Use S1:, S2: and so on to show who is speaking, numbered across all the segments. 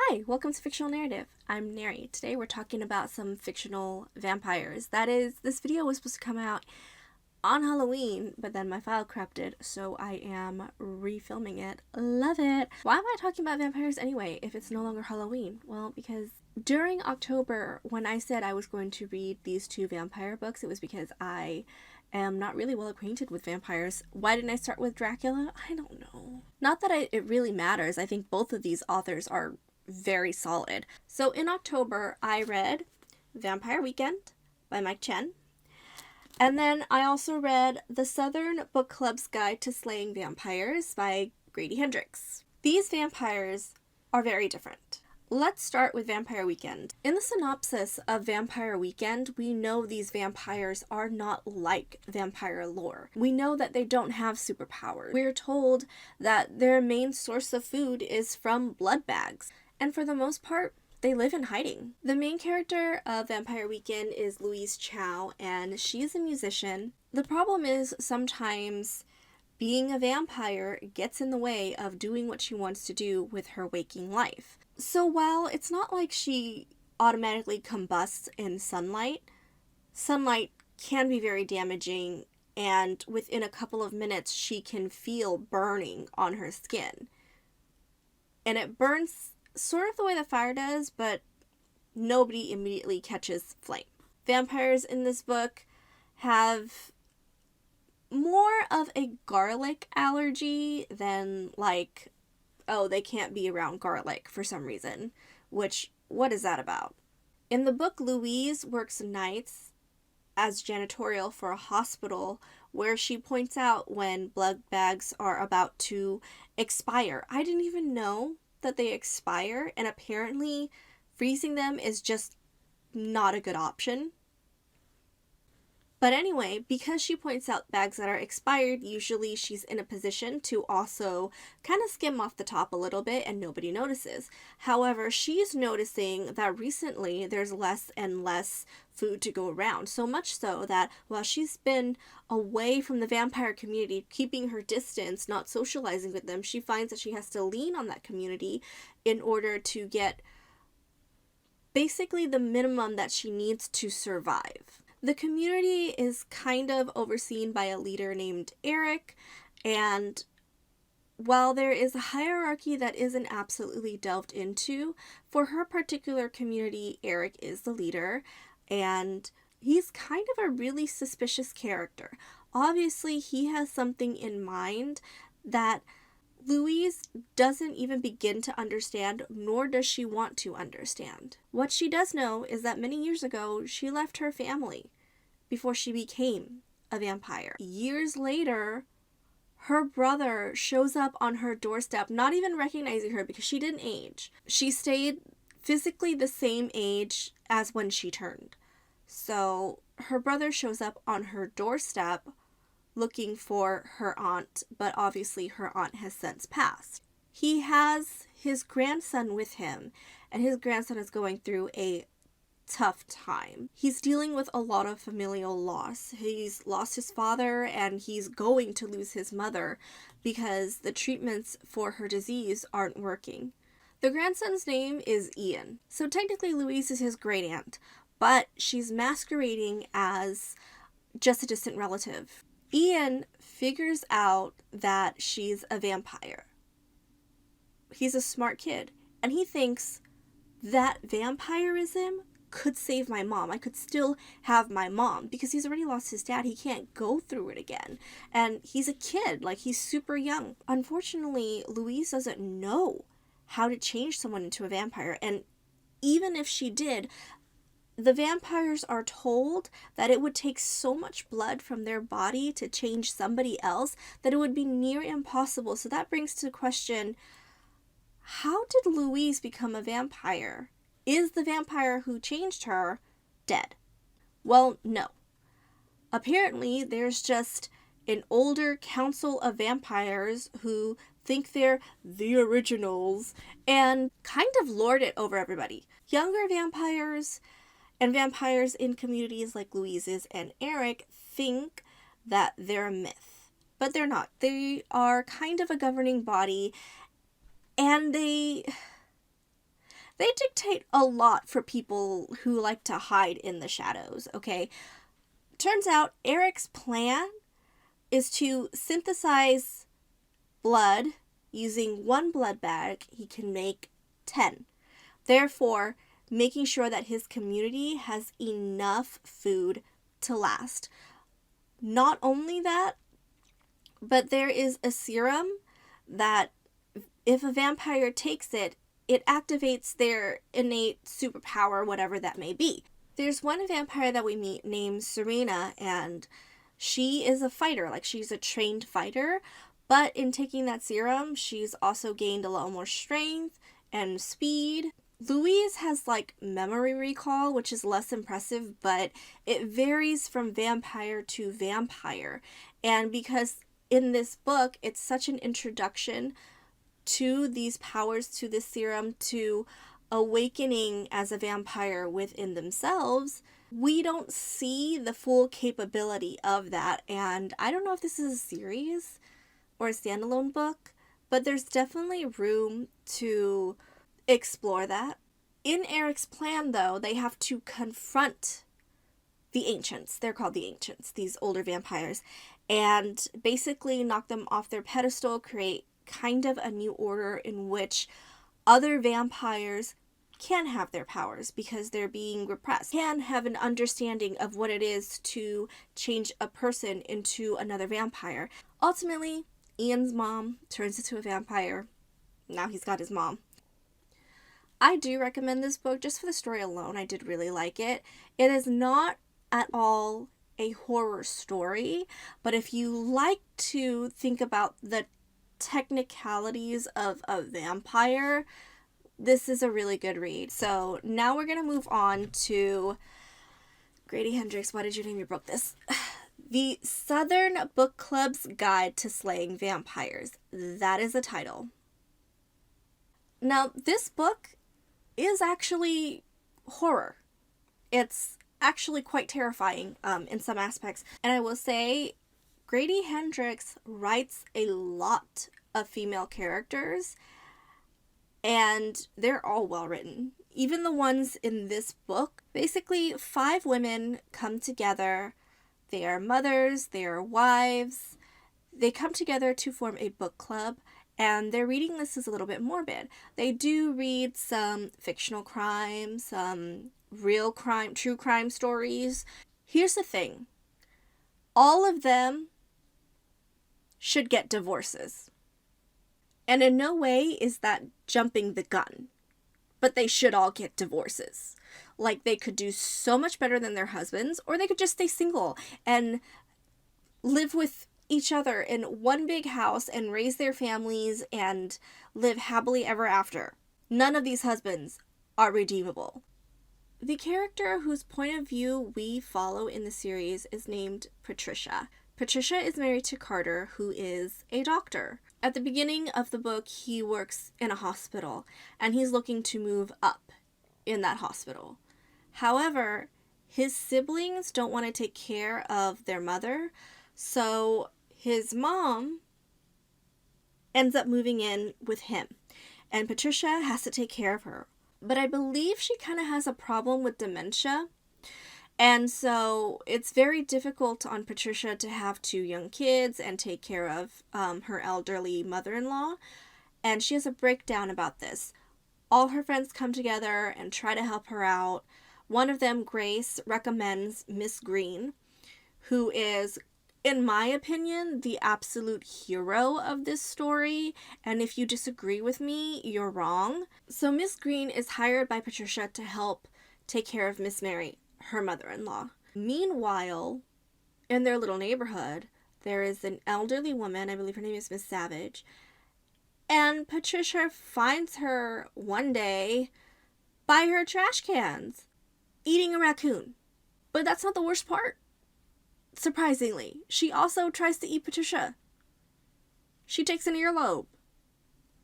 S1: Hi, welcome to Fictional Narrative. I'm Neri. Today we're talking about some fictional vampires. That is, this video was supposed to come out on Halloween, but then my file corrupted, so I am refilming it. Love it! Why am I talking about vampires anyway if it's no longer Halloween? Well, because during October, when I said I was going to read these two vampire books, it was because I am not really well acquainted with vampires. Why didn't I start with Dracula? I don't know. Not that it really matters. I think both of these authors are very solid. So in October, I read Vampire Weekend by Mike Chen. And then I also read The Southern Book Club's Guide to Slaying Vampires by Grady Hendrix. These vampires are very different. Let's start with Vampire Weekend. In the synopsis of Vampire Weekend, we know these vampires are not like vampire lore. We know that they don't have superpowers. We're told that their main source of food is from blood bags. And for the most part, they live in hiding. The main character of Vampire Weekend is Louise Chow, and she is a musician. The problem is sometimes being a vampire gets in the way of doing what she wants to do with her waking life. So while it's not like she automatically combusts in sunlight, sunlight can be very damaging, and within a couple of minutes she can feel burning on her skin. And it burns sort of the way that fire does, but nobody immediately catches flame. Vampires in this book have more of a garlic allergy than like, oh, they can't be around garlic for some reason, which, what is that about? In the book, Louise works nights as janitorial for a hospital where she points out when blood bags are about to expire. I didn't even know that they expire, and apparently freezing them is just not a good option. But anyway, because she points out bags that are expired, usually she's in a position to also kind of skim off the top a little bit and nobody notices. However, she's noticing that recently there's less and less food to go around. So much so that while she's been away from the vampire community, keeping her distance, not socializing with them, she finds that she has to lean on that community in order to get basically the minimum that she needs to survive. The community is kind of overseen by a leader named Eric, and while there is a hierarchy that isn't absolutely delved into, for her particular community, Eric is the leader, and he's kind of a really suspicious character. Obviously, he has something in mind that Louise doesn't even begin to understand, nor does she want to understand. What she does know is that many years ago, she left her family before she became a vampire. Years later, her brother shows up on her doorstep, not even recognizing her because she didn't age. She stayed physically the same age as when she turned. So her brother shows up on her doorstep looking for her aunt, but obviously her aunt has since passed. He has his grandson with him, and his grandson is going through a tough time. He's dealing with a lot of familial loss. He's lost his father, and he's going to lose his mother because the treatments for her disease aren't working. The grandson's name is Ian. So technically Louise is his great aunt, but she's masquerading as just a distant relative. Ian figures out that she's a vampire. He's a smart kid, and he thinks that vampirism could save my mom. I could still have my mom because he's already lost his dad. He can't go through it again. And he's a kid, like he's super young. Unfortunately, Louise doesn't know how to change someone into a vampire. And even if she did, the vampires are told that it would take so much blood from their body to change somebody else that it would be near impossible. So that brings to the question, how did Louise become a vampire? Is the vampire who changed her dead? Well, no. Apparently, there's just an older council of vampires who think they're the originals and kind of lord it over everybody. Younger vampires and vampires in communities like Louise's and Eric think that they're a myth. But they're not. They are kind of a governing body, and they they dictate a lot for people who like to hide in the shadows, okay? Turns out Eric's plan is to synthesize blood using one blood bag. He can make 10. Therefore, making sure that his community has enough food to last. Not only that, but there is a serum that if a vampire takes it, it activates their innate superpower, whatever that may be. There's one vampire that we meet named Serena, and she is a fighter, like she's a trained fighter, but in taking that serum, she's also gained a lot more strength and speed. Louise has like memory recall, which is less impressive, but it varies from vampire to vampire. And because in this book, it's such an introduction to these powers, to this serum, to awakening as a vampire within themselves, we don't see the full capability of that. And I don't know if this is a series or a standalone book, but there's definitely room to explore that. In Eric's plan, though, they have to confront the ancients. They're called the ancients, these older vampires, and basically knock them off their pedestal, create kind of a new order in which other vampires can have their powers because they're being repressed, can have an understanding of what it is to change a person into another vampire. Ultimately, Ian's mom turns into a vampire. Now he's got his mom. I do recommend this book just for the story alone. I did really like it. It is not at all a horror story, but if you like to think about the technicalities of a vampire, this is a really good read. So now we're going to move on to Grady Hendrix. Why did you name your book this? The Southern Book Club's Guide to Slaying Vampires. That is the title. Now, this book is actually horror. It's actually quite terrifying in some aspects. And I will say, Grady Hendrix writes a lot of female characters, and they're all well written. Even the ones in this book, basically 5 women come together. They are mothers, they are wives. They come together to form a book club, and their reading list is a little bit morbid. They do read some fictional crime, some real crime, true crime stories. Here's the thing. All of them should get divorces. And in no way is that jumping the gun. But they should all get divorces. Like, they could do so much better than their husbands, or they could just stay single and live with each other in one big house and raise their families and live happily ever after. None of these husbands are redeemable. The character whose point of view we follow in the series is named Patricia. Patricia is married to Carter, who is a doctor. At the beginning of the book, he works in a hospital, and he's looking to move up in that hospital. However, his siblings don't want to take care of their mother, so his mom ends up moving in with him, and Patricia has to take care of her. But I believe she kind of has a problem with dementia, and so it's very difficult on Patricia to have 2 young kids and take care of her elderly mother-in-law, and she has a breakdown about this. All her friends come together and try to help her out. One of them, Grace, recommends Miss Green, who is, in my opinion, the absolute hero of this story, and if you disagree with me, you're wrong. So Miss Green is hired by Patricia to help take care of Miss Mary, her mother-in-law. Meanwhile, in their little neighborhood, there is an elderly woman, I believe her name is Miss Savage, and Patricia finds her one day by her trash cans, eating a raccoon. But that's not the worst part. Surprisingly, she also tries to eat Patricia. She takes an earlobe.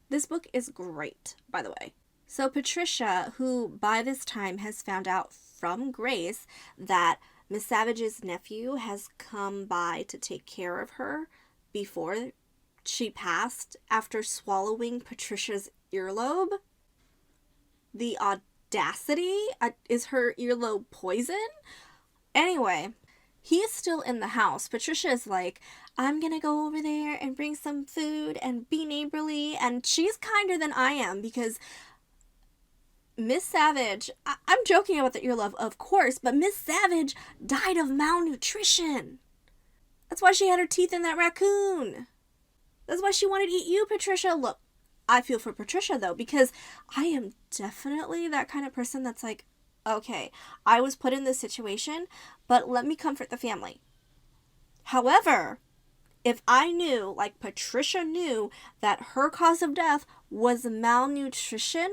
S1: This book is great, by the way. So Patricia, who by this time has found out from Grace that Miss Savage's nephew has come by to take care of her before she passed after swallowing Patricia's earlobe. The audacity? Is her earlobe poison? Anyway, he is still in the house. Patricia is like, I'm gonna go over there and bring some food and be neighborly. And she's kinder than I am because Miss Savage, I'm joking about the earlobe, of course, but Miss Savage died of malnutrition. That's why she had her teeth in that raccoon. That's why she wanted to eat you, Patricia. Look, I feel for Patricia, though, because I am definitely that kind of person that's like, okay, I was put in this situation, but let me comfort the family. However, if I knew, like Patricia knew, that her cause of death was malnutrition,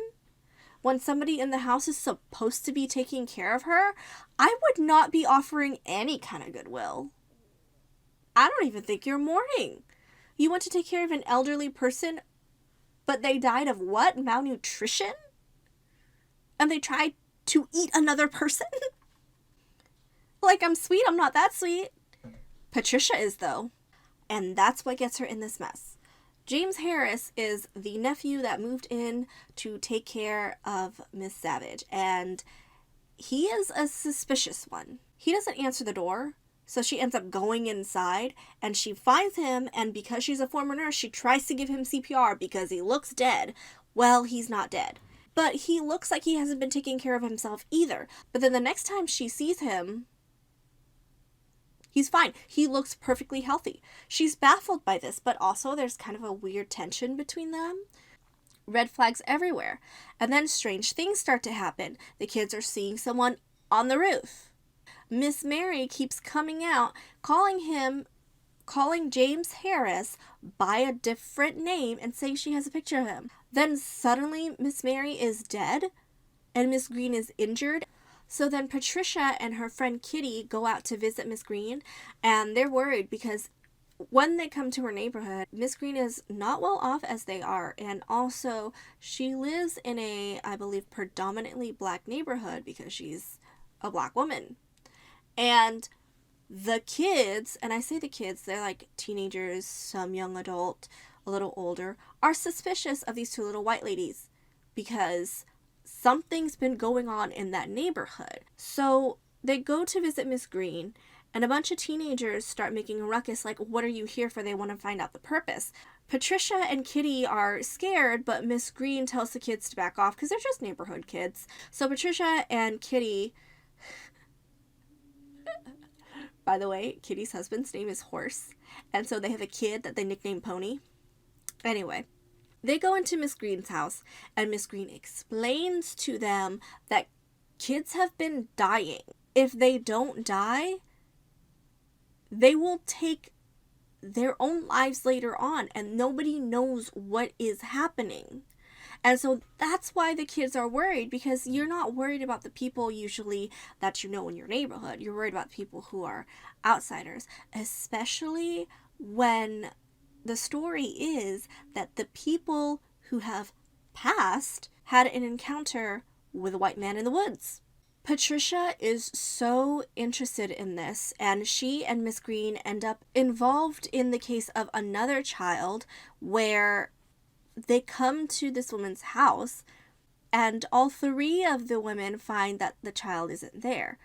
S1: when somebody in the house is supposed to be taking care of her, I would not be offering any kind of goodwill. I don't even think you're mourning. You want to take care of an elderly person, but they died of what? Malnutrition? And they tried to eat another person? Like, I'm sweet, I'm not that sweet. Patricia is, though. And that's what gets her in this mess. James Harris is the nephew that moved in to take care of Miss Savage. And he is a suspicious one. He doesn't answer the door. So she ends up going inside and she finds him, and because she's a former nurse, she tries to give him CPR because he looks dead. Well, he's not dead. But he looks like he hasn't been taking care of himself either. But then the next time she sees him, he's fine. He looks perfectly healthy. She's baffled by this, but also there's kind of a weird tension between them. Red flags everywhere. And then strange things start to happen. The kids are seeing someone on the roof. Miss Mary keeps coming out, calling James Harris by a different name and saying she has a picture of him. Then suddenly Miss Mary is dead and Miss Green is injured. So then Patricia and her friend Kitty go out to visit Miss Green, and they're worried because when they come to her neighborhood, Miss Green is not well off as they are, and also she lives in a, I believe, predominantly black neighborhood because she's a black woman. And the kids, and I say the kids, they're like teenagers, some young adult, a little older, are suspicious of these two little white ladies because something's been going on in that neighborhood. So they go to visit Miss Green, and a bunch of teenagers start making a ruckus like, what are you here for? They want to find out the purpose. Patricia and Kitty are scared, but Miss Green tells the kids to back off because they're just neighborhood kids. So Patricia and Kitty... By the way, Kitty's husband's name is Horse, and so they have a kid that they nickname Pony. Anyway, they go into Miss Green's house, and Miss Green explains to them that kids have been dying. If they don't die, they will take their own lives later on, and nobody knows what is happening. And so that's why the kids are worried, because you're not worried about the people usually that you know in your neighborhood. You're worried about people who are outsiders, especially when the story is that the people who have passed had an encounter with a white man in the woods. Patricia is so interested in this, and she and Miss Green end up involved in the case of another child where they come to this woman's house, and all three of the women find that the child isn't there.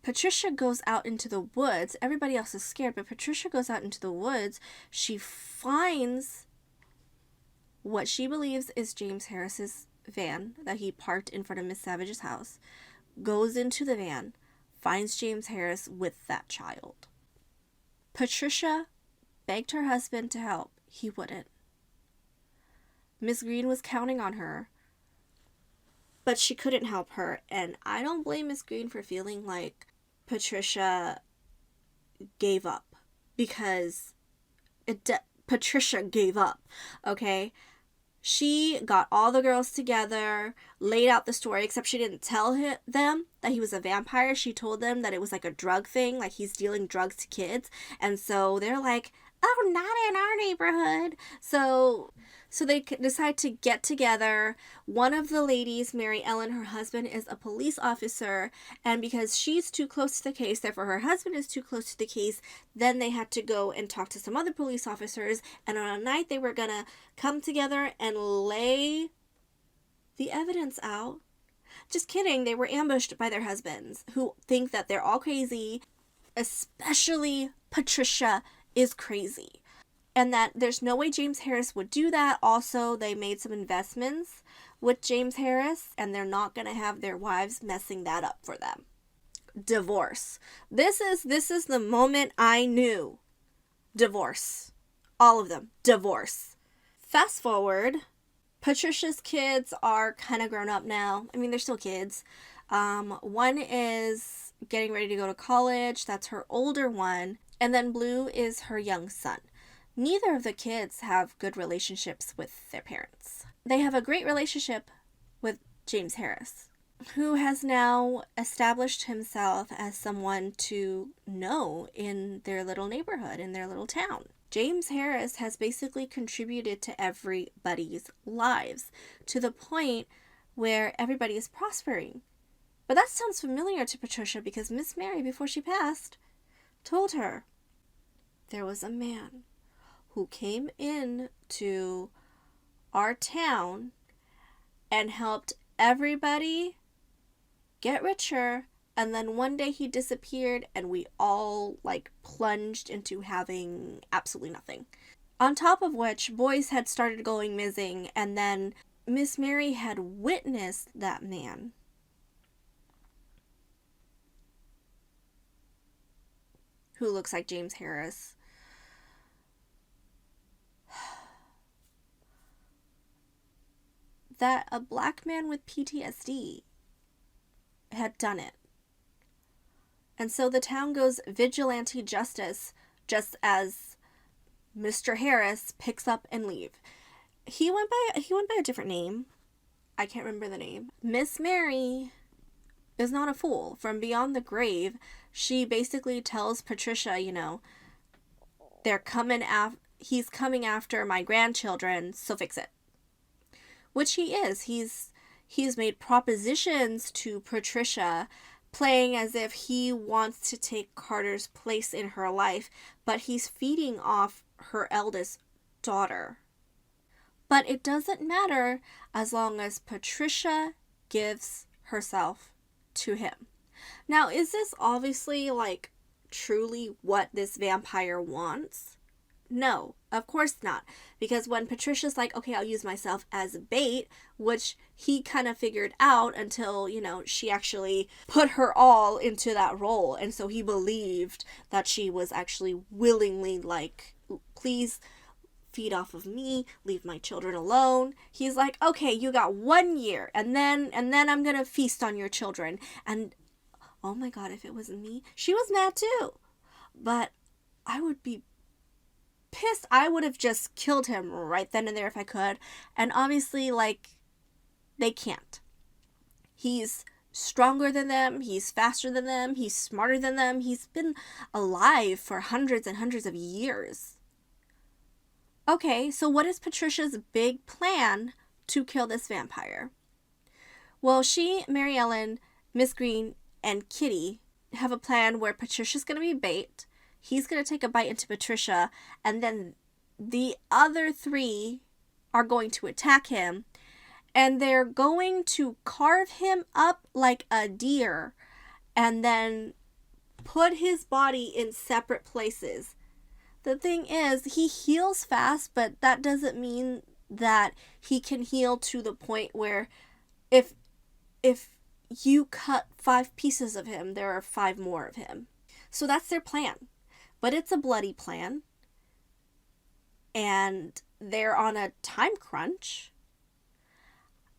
S1: Patricia goes out into the woods. Everybody else is scared, but Patricia goes out into the woods. She finds what she believes is James Harris's van that he parked in front of Miss Savage's house, goes into the van, finds James Harris with that child. Patricia begged her husband to help. He wouldn't. Miss Green was counting on her, but she couldn't help her, and I don't blame Miss Green for feeling like Patricia gave up, because Patricia gave up, okay? She got all the girls together, laid out the story, except she didn't tell them that he was a vampire. She told them that it was like a drug thing, like he's dealing drugs to kids, and so they're like, oh, not in our neighborhood. So they decide to get together. One of the ladies, Mary Ellen, her husband is a police officer, and because she's too close to the case, therefore her husband is too close to the case, then they had to go and talk to some other police officers, and on a night they were gonna come together and lay the evidence out. Just kidding, they were ambushed by their husbands who think that they're all crazy, especially Patricia is crazy. And that there's no way James Harris would do that. Also, they made some investments with James Harris, and they're not going to have their wives messing that up for them. Divorce. This is the moment I knew. Divorce. All of them. Divorce. Fast forward. Patricia's kids are kind of grown up now. I mean, they're still kids. One is getting ready to go to college. That's her older one. And then Blue is her young son. Neither of the kids have good relationships with their parents. They have a great relationship with James Harris, who has now established himself as someone to know in their little neighborhood, in their little town. James Harris has basically contributed to everybody's lives to the point where everybody is prospering. But that sounds familiar to Patricia because Miss Mary, before she passed, told her there was a man who came in to our town and helped everybody get richer, and then one day he disappeared and we all plunged into having absolutely nothing. On top of which, boys had started going missing, and then Miss Mary had witnessed that man who looks like James Harris that a black man with PTSD had done it. And so the town goes vigilante justice just as Mr. Harris picks up and leave. He went by a different name. I can't remember the name. Miss Mary is not a fool. From beyond the grave, she basically tells Patricia, he's coming after my grandchildren, so fix it. Which he is. He's made propositions to Patricia, playing as if he wants to take Carter's place in her life, but he's feeding off her eldest daughter. But it doesn't matter as long as Patricia gives herself to him. Now, is this obviously truly what this vampire wants? No, of course not. Because when Patricia's like, okay, I'll use myself as bait, which he kind of figured out until, she actually put her all into that role. And so he believed that she was actually willingly please feed off of me, leave my children alone. He's like, okay, you got 1 year and then I'm going to feast on your children. And oh my God, if it was me, she was mad too. But I would be pissed. I would have just killed him right then and there if I could. And obviously, they can't. He's stronger than them. He's faster than them. He's smarter than them. He's been alive for hundreds and hundreds of years. Okay, so what is Patricia's big plan to kill this vampire? Well, she, Mary Ellen, Miss Green, and Kitty have a plan where Patricia's going to be bait. He's going to take a bite into Patricia, and then the other three are going to attack him, and they're going to carve him up like a deer, and then put his body in separate places. The thing is, he heals fast, but that doesn't mean that he can heal to the point where if you cut 5 pieces of him, there are 5 more of him. So that's their plan. But it's a bloody plan. And they're on a time crunch.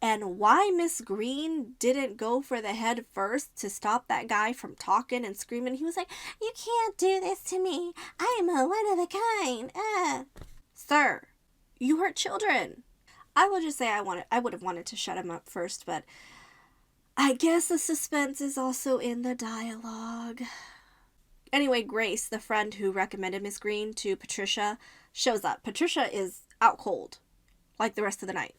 S1: And why Miss Green didn't go for the head first to stop that guy from talking and screaming. He was like, you can't do this to me. I am a one of a kind. Sir, you hurt children. I will just say I would have wanted to shut him up first, but I guess the suspense is also in the dialogue. Anyway, Grace, the friend who recommended Miss Green to Patricia, shows up. Patricia is out cold, like the rest of the night.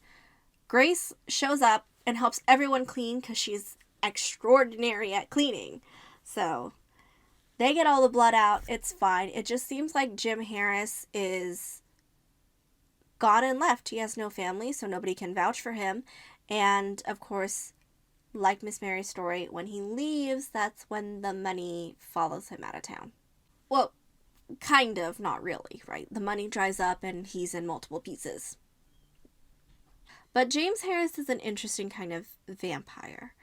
S1: Grace shows up and helps everyone clean because she's extraordinary at cleaning. So they get all the blood out. It's fine. It just seems like Jim Harris is gone and left. He has no family, so nobody can vouch for him. And of course, like Miss Mary's story, when he leaves, that's when the money follows him out of town. Well, kind of, not really, right? The money dries up and he's in multiple pieces. But James Harris is an interesting kind of vampire.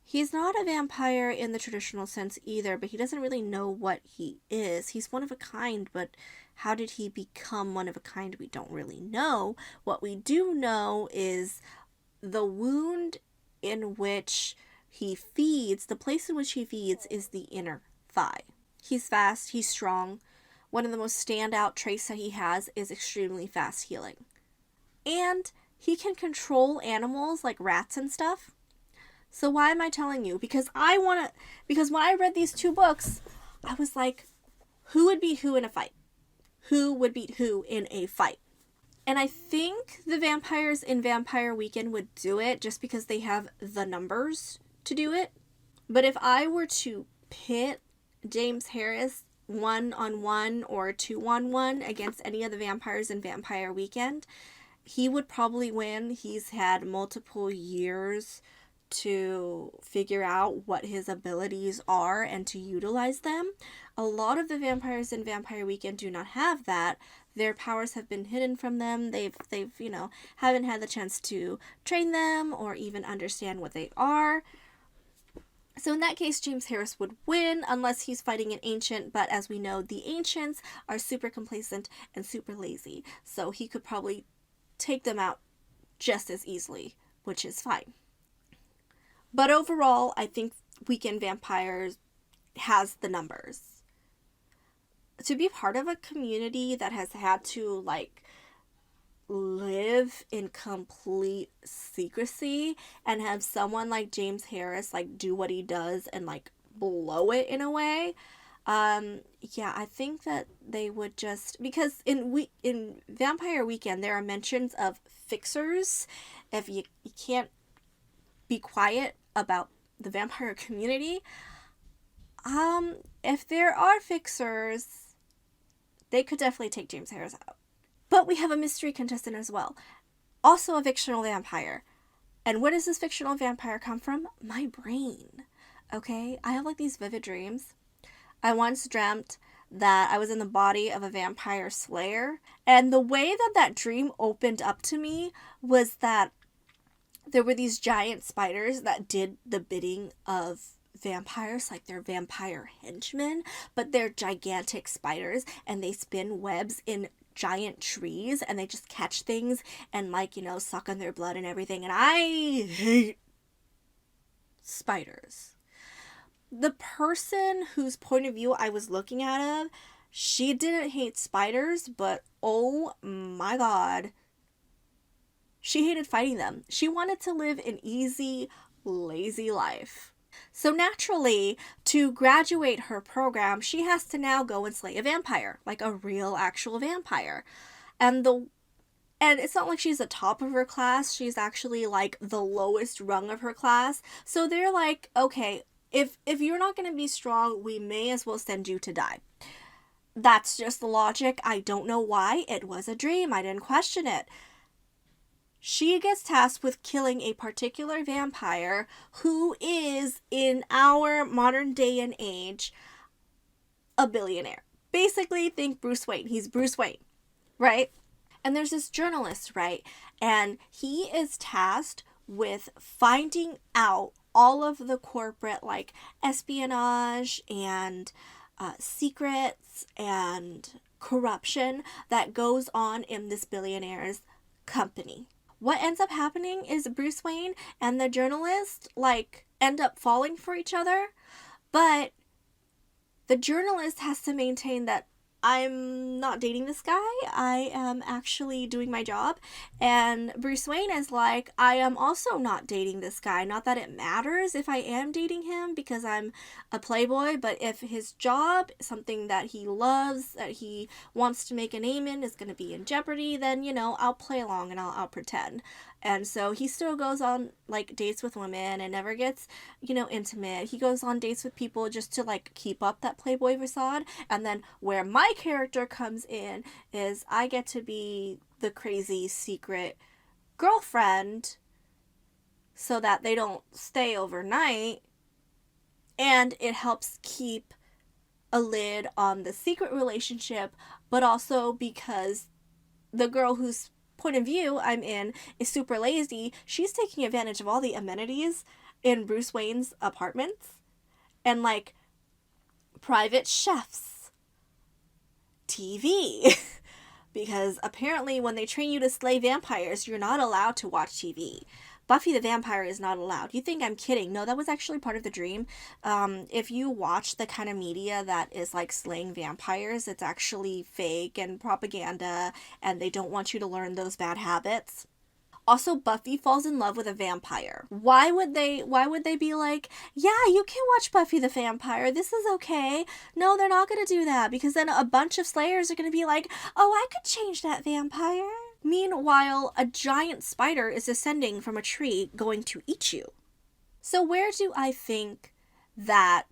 S1: He's not a vampire in the traditional sense either, but he doesn't really know what he is. He's one of a kind, but how did he become one of a kind? We don't really know. What we do know is the wound in which he feeds, the place in which he feeds is the inner thigh. He's fast, he's strong. One of the most standout traits that he has is extremely fast healing. And he can control animals like rats and stuff. So why am I telling you? Because when I read these two books, I was like, who would beat who in a fight? Who would beat who in a fight? And I think the vampires in Vampire Weekend would do it just because they have the numbers to do it. But if I were to pit James Harris 1-on-1 or 2-on-1 against any of the vampires in Vampire Weekend, he would probably win. He's had multiple years to figure out what his abilities are and to utilize them. A lot of the vampires in Vampire Weekend do not have that. Their powers have been hidden from them. They've haven't had the chance to train them or even understand what they are. So in that case, James Harris would win unless he's fighting an ancient, but as we know, the ancients are super complacent and super lazy. So he could probably take them out just as easily, which is fine. But overall, I think Weekend Vampires has the numbers. To be part of a community that has had to, live in complete secrecy and have someone like James Harris, do what he does and, blow it in a way, I think that they would just... Because in Vampire Weekend, there are mentions of fixers. If you can't be quiet about the vampire community, if there are fixers, they could definitely take James Harris out. But we have a mystery contestant as well, also a fictional vampire. And where does this fictional vampire come from? My brain. Okay, I have these vivid dreams. I once dreamt that I was in the body of a vampire slayer, and the way that dream opened up to me was that there were these giant spiders that did the bidding of vampires, they're vampire henchmen, but they're gigantic spiders, and they spin webs in giant trees, and they just catch things and suck on their blood and everything, and I hate spiders. The person whose point of view I was looking at she didn't hate spiders, but oh my god, she hated fighting them. She wanted to live an easy, lazy life. So naturally, to graduate her program, she has to now go and slay a vampire, a real, actual vampire. And it's not like she's the top of her class. She's actually the lowest rung of her class. So they're like, okay, if you're not going to be strong, we may as well send you to die. That's just the logic. I don't know why. It was a dream. I didn't question it. She gets tasked with killing a particular vampire who is, in our modern day and age, a billionaire. Basically, think Bruce Wayne. He's Bruce Wayne, right? And there's this journalist, right? And he is tasked with finding out all of the corporate, espionage and secrets and corruption that goes on in this billionaire's company. What ends up happening is Bruce Wayne and the journalist, end up falling for each other, but the journalist has to maintain that I'm not dating this guy, I am actually doing my job, and Bruce Wayne is I am also not dating this guy. Not that it matters if I am dating him because I'm a playboy, but if his job, something that he loves, that he wants to make a name in, is going to be in jeopardy, then, I'll play along and I'll pretend. And so he still goes on like dates with women and never gets, intimate. He goes on dates with people just to like keep up that playboy facade. And then where my character comes in is I get to be the crazy secret girlfriend so that they don't stay overnight, and it helps keep a lid on the secret relationship, but also because the girl whose point of view I'm in is super lazy, she's taking advantage of all the amenities in Bruce Wayne's apartments, and like private chefs, TV. Because apparently when they train you to slay vampires, you're not allowed to watch TV. Buffy the Vampire is not allowed. You think I'm kidding? No, that was actually part of the dream. If you watch the kind of media that is like slaying vampires, it's actually fake and propaganda, and they don't want you to learn those bad habits. Also, Buffy falls in love with a vampire. Why would they be like, yeah, you can watch Buffy the Vampire, this is okay? No, they're not going to do that, because then a bunch of slayers are going to be like, oh, I could change that vampire. Meanwhile, a giant spider is descending from a tree going to eat you. So where do I think that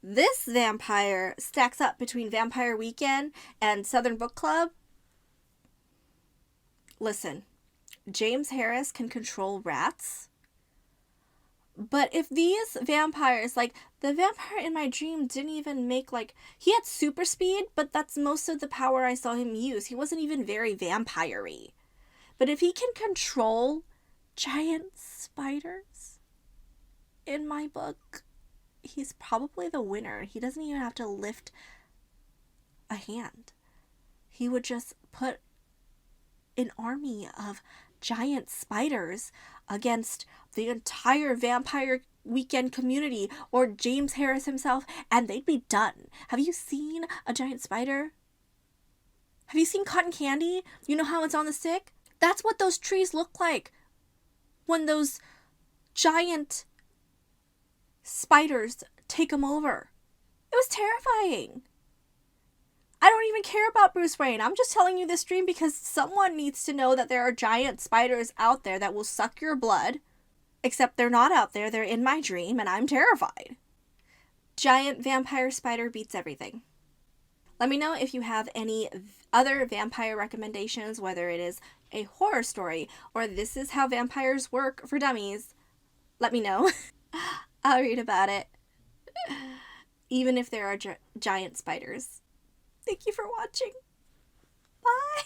S1: this vampire stacks up between Vampire Weekend and Southern Book Club? Listen, James Harris can control rats. But if these vampires, like the vampire in my dream didn't even make, like, he had super speed, but that's most of the power I saw him use. He wasn't even very vampire-y. But if he can control giant spiders in my book, he's probably the winner. He doesn't even have to lift a hand. He would just put an army of giant spiders against the entire Vampire Weekend community or James Harris himself, and they'd be done. Have you seen a giant spider? Have you seen cotton candy? You know how it's on the stick? That's what those trees look like when those giant spiders take them over. It was terrifying. I don't even care about Bruce Wayne. I'm just telling you this dream because someone needs to know that there are giant spiders out there that will suck your blood. Except they're not out there. They're in my dream, and I'm terrified. Giant vampire spider beats everything. Let me know if you have any other vampire recommendations, whether it is a horror story or this is how vampires work for dummies. Let me know. I'll read about it. Even if there are giant spiders. Thank you for watching. Bye.